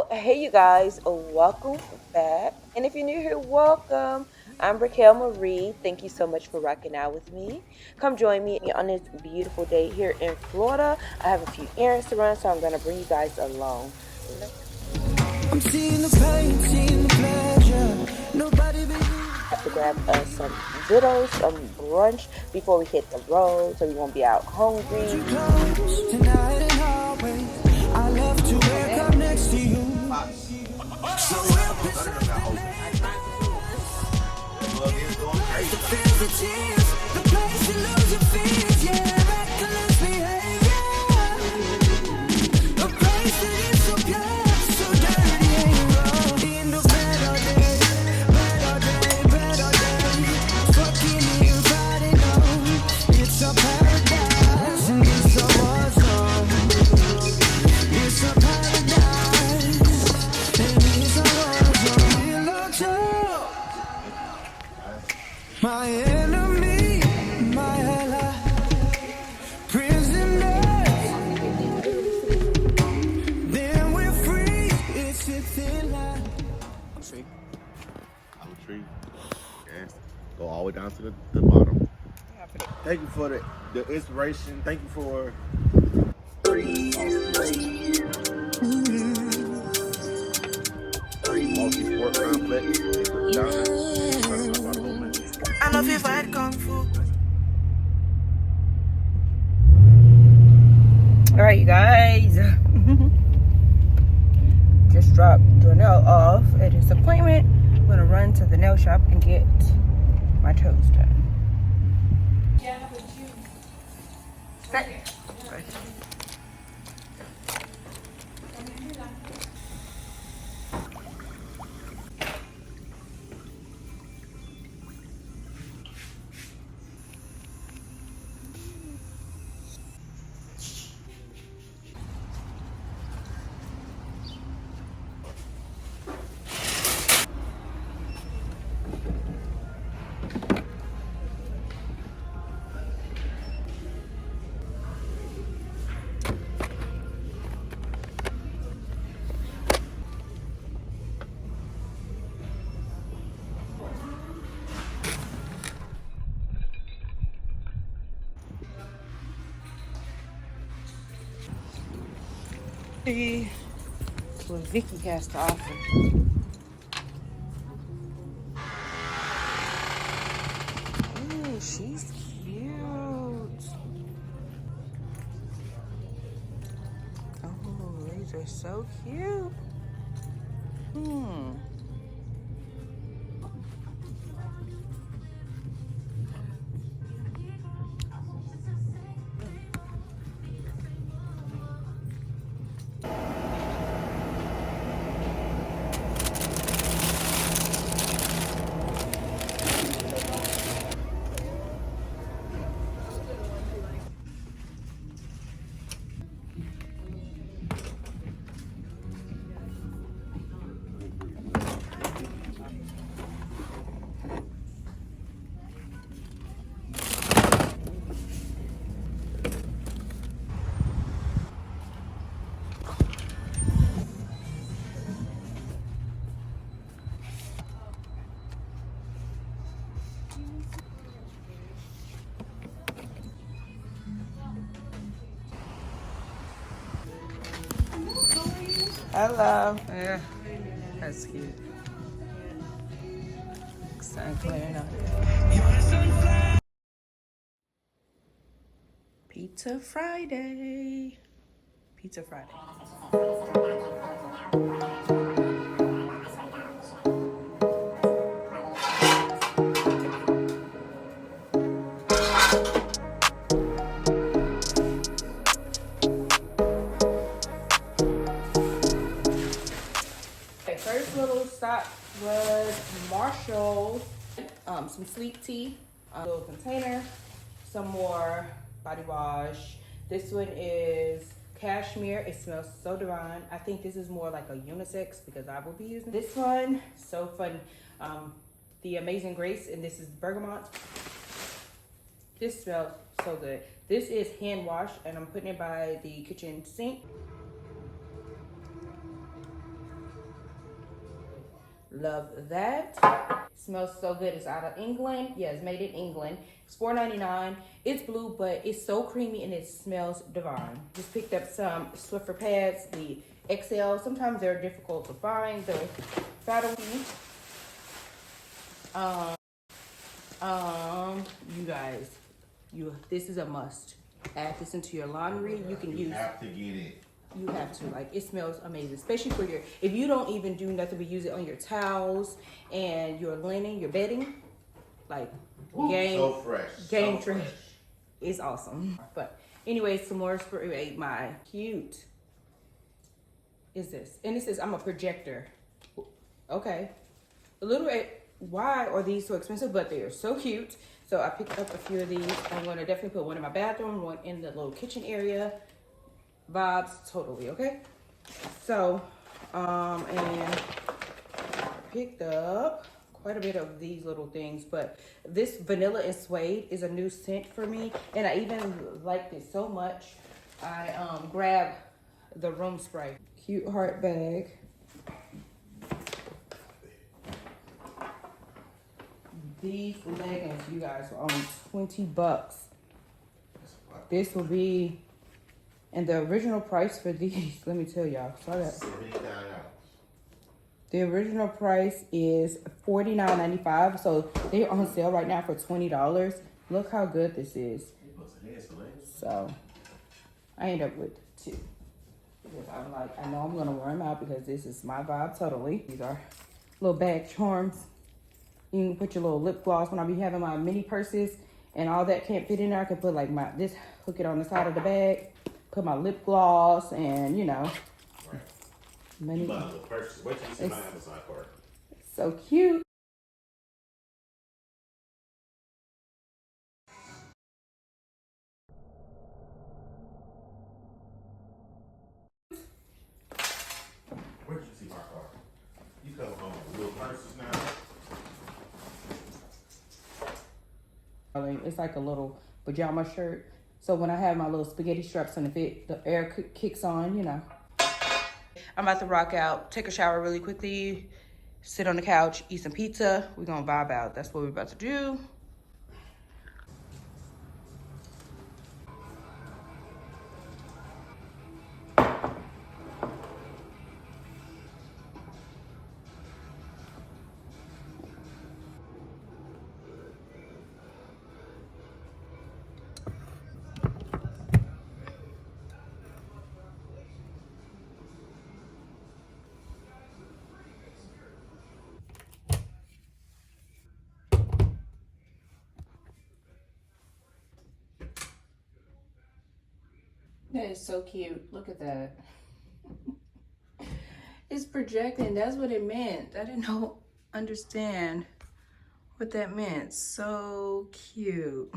Hey you guys, welcome back. And if you're new here, welcome. I'm Raquel Marie. Thank you so much for rocking out with me. Come join me on this beautiful day here in Florida. I have a few errands to run, so I'm going to bring you guys along. I'm seeing the pain, seeing the pleasure. Nobody have to grab us some vittles, some brunch before we hit the road, so we won't be out hungry. Tonight and always, I love to wake up next to you. So the place you lose your fears, yeah, reckless behavior. A place that is so pure, so dirty and raw. In the bed all day, bed all day, bed all day. Fucking you, Friday night. It's a paradise, and it's a war zone. It's a paradise, and it's a war zone. It looks up. My enemy, my ally, prisoner. Then we're free. It's a thin line. Tree. I'm a tree. Yes. Go all the way down to the bottom. Thank you for the inspiration. Thank you for multi-sport complex. I love you fight kung fu. All right, you guys. Just dropped Donnell off at his appointment. I'm gonna run to the nail shop and get my toes done. Yeah, but you. Okay. See what Vicky has to offer. Ooh, she's cute. Oh, these are so cute. Hello. Yeah, that's cute. Sun clearing up. Pizza Friday. Pizza Friday. Okay, first little stop was Marshall's. Some sleep tea, a little container, some more body wash. This one is cashmere. It smells so divine. I think this is more like a unisex because I will be using this one. So fun. The Amazing Grace, and this is bergamot. This smells so good. This is hand wash, and I'm putting it by the kitchen sink. Love that. Smells so good. It's out of England. Yeah, it's made in England. It's $4.99. It's blue, but it's so creamy and it smells divine. Just picked up some Swiffer pads, the XL. Sometimes they're difficult to find. The fatter you guys, this is a must. Add this into your laundry. You have to get it. You have to. Like, it smells amazing, especially for your, if you don't even do nothing but use it on your towels and your linen, your bedding. Like, So fresh. game trash. It's awesome. But anyway, some more spray. My cute is this, and this is, I'm a projector. Okay, a little bit. Why are these so expensive? But they are so cute. So I picked up a few of these. I'm gonna definitely put one in my bathroom, one in the little kitchen area. Vibes totally, okay? So, and I picked up quite a bit of these little things, but this vanilla and suede is a new scent for me, and I even liked it so much I grabbed the room spray. Cute heart bag. These leggings, you guys, are only 20 bucks. This will be, and the original price for these, let me tell y'all. So I got, the original price is $49.95. So they're on sale right now for $20. Look how good this is. So I end up with two. Because I'm like, I know I'm gonna wear them out because this is my vibe totally. These are little bag charms. You can put your little lip gloss. When I be having my mini purses and all that can't fit in there, I can put like my, this, hook it on the side of the bag, put my lip gloss, and you know. Right. Many, you buy a little purchase. Wait till you see my Amazon cart. So cute. Where did you see my cart? You come home with little purses now. It's like a little pajama shirt. So when I have my little spaghetti straps on the fit, the air kicks on, you know. I'm about to rock out, take a shower really quickly, sit on the couch, eat some pizza. We're gonna vibe out. That's what we're about to do. That is so cute. Look at that. It's projecting. That's what it meant. I didn't understand what that meant. So cute.